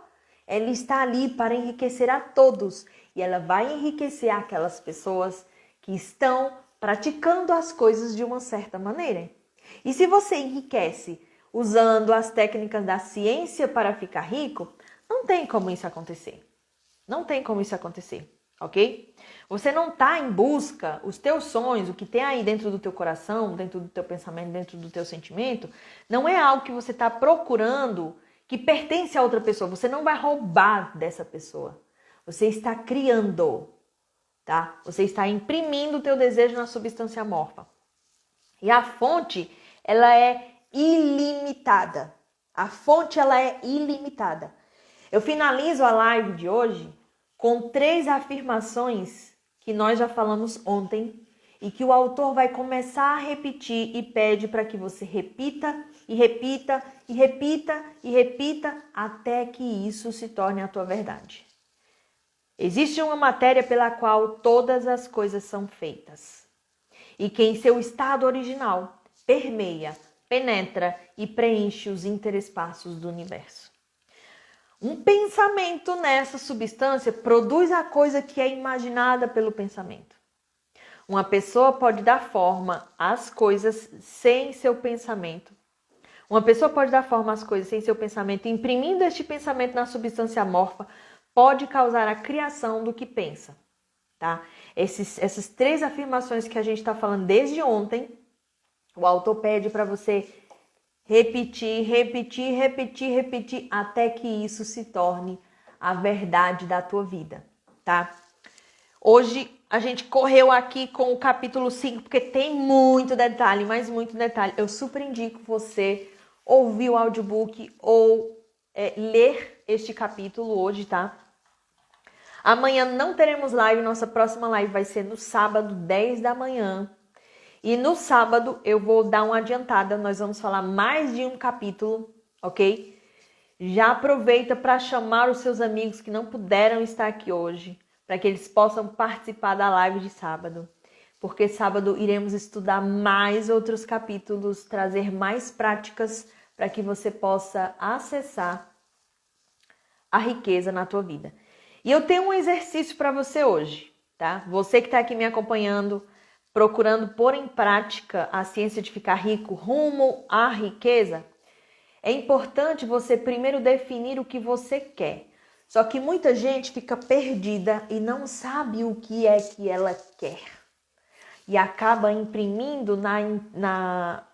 ela está ali para enriquecer a todos. E ela vai enriquecer aquelas pessoas que estão praticando as coisas de uma certa maneira. E se você enriquece usando as técnicas da ciência para ficar rico, não tem como isso acontecer. Não tem como isso acontecer, ok? Você não está em busca, os teus sonhos, o que tem aí dentro do teu coração, dentro do teu pensamento, dentro do teu sentimento, não é algo que você está procurando que pertence a outra pessoa. Você não vai roubar dessa pessoa. Você está criando, tá? Você está imprimindo o teu desejo na substância amorfa. E a fonte, ela é ilimitada. A fonte, ela é ilimitada. Eu finalizo a live de hoje com 3 afirmações que nós já falamos ontem e que o autor vai começar a repetir e pede para que você repita e repita e repita e repita até que isso se torne a tua verdade. Existe uma matéria pela qual todas as coisas são feitas e que em seu estado original permeia, penetra e preenche os interespaços do universo. Um pensamento nessa substância produz a coisa que é imaginada pelo pensamento. Uma pessoa pode dar forma às coisas sem seu pensamento. Uma pessoa pode dar forma às coisas sem seu pensamento. Imprimindo este pensamento na substância amorfa, pode causar a criação do que pensa. Tá? Essas 3 afirmações que a gente está falando desde ontem, o autor pede para você repetir, até que isso se torne a verdade da tua vida, tá? Hoje a gente correu aqui com o capítulo 5, porque tem muito detalhe, mas muito detalhe. Eu super indico você ouvir o audiobook ou ler este capítulo hoje, tá? Amanhã não teremos live, nossa próxima live vai ser no sábado, 10 da manhã. E no sábado eu vou dar uma adiantada, nós vamos falar mais de um capítulo, ok? Já aproveita para chamar os seus amigos que não puderam estar aqui hoje, para que eles possam participar da live de sábado. Porque sábado iremos estudar mais outros capítulos, trazer mais práticas para que você possa acessar a riqueza na tua vida. E eu tenho um exercício para você hoje, tá? Você que está aqui me acompanhando, procurando pôr em prática a ciência de ficar rico rumo à riqueza, é importante você primeiro definir o que você quer. Só que muita gente fica perdida e não sabe o que é que ela quer. E acaba imprimindo na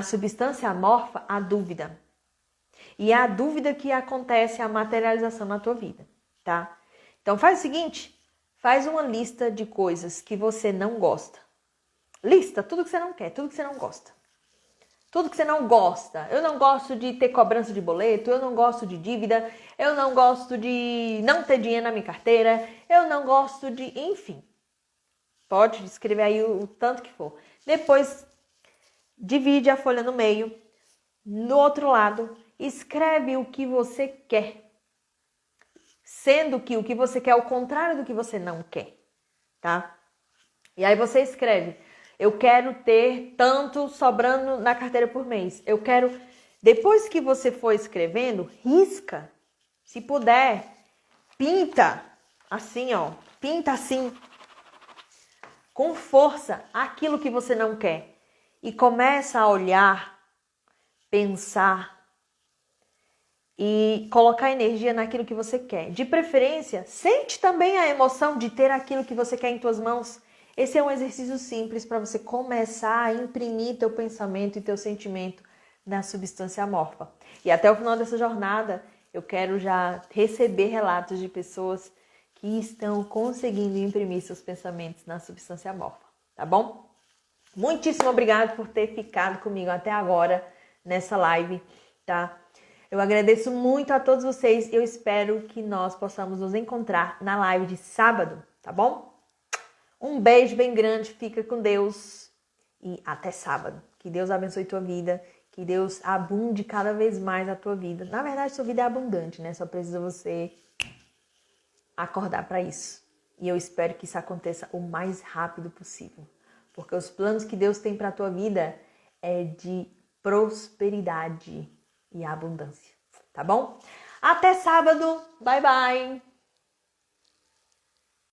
substância amorfa a dúvida. E é a dúvida que acontece a materialização na tua vida, tá? Então faz o seguinte, faz uma lista de coisas que você não gosta. Lista tudo que você não quer, tudo que você não gosta. Tudo que você não gosta. Eu não gosto de ter cobrança de boleto, eu não gosto de dívida, eu não gosto de não ter dinheiro na minha carteira, eu não gosto de... Enfim, pode escrever aí o tanto que for. Depois, divide a folha no meio. No outro lado, escreve o que você quer. Sendo que o que você quer é o contrário do que você não quer, tá? E aí você escreve, eu quero ter tanto sobrando na carteira por mês. Eu quero, depois que você for escrevendo, risca. Se puder, pinta assim, ó. Pinta assim, com força, aquilo que você não quer. E começa a olhar, pensar e colocar energia naquilo que você quer. De preferência, sente também a emoção de ter aquilo que você quer em tuas mãos. Esse é um exercício simples para você começar a imprimir teu pensamento e teu sentimento na substância amorfa. E até o final dessa jornada, eu quero já receber relatos de pessoas que estão conseguindo imprimir seus pensamentos na substância amorfa, tá bom? Muitíssimo obrigado por ter ficado comigo até agora nessa live, tá? Eu agradeço muito a todos vocês e eu espero que nós possamos nos encontrar na live de sábado, tá bom? Um beijo bem grande, fica com Deus e até sábado. Que Deus abençoe tua vida, que Deus abunde cada vez mais a tua vida. Na verdade, sua vida é abundante, né? Só precisa você acordar para isso. E eu espero que isso aconteça o mais rápido possível. Porque os planos que Deus tem para a tua vida é de prosperidade e abundância, tá bom? Até sábado, bye bye!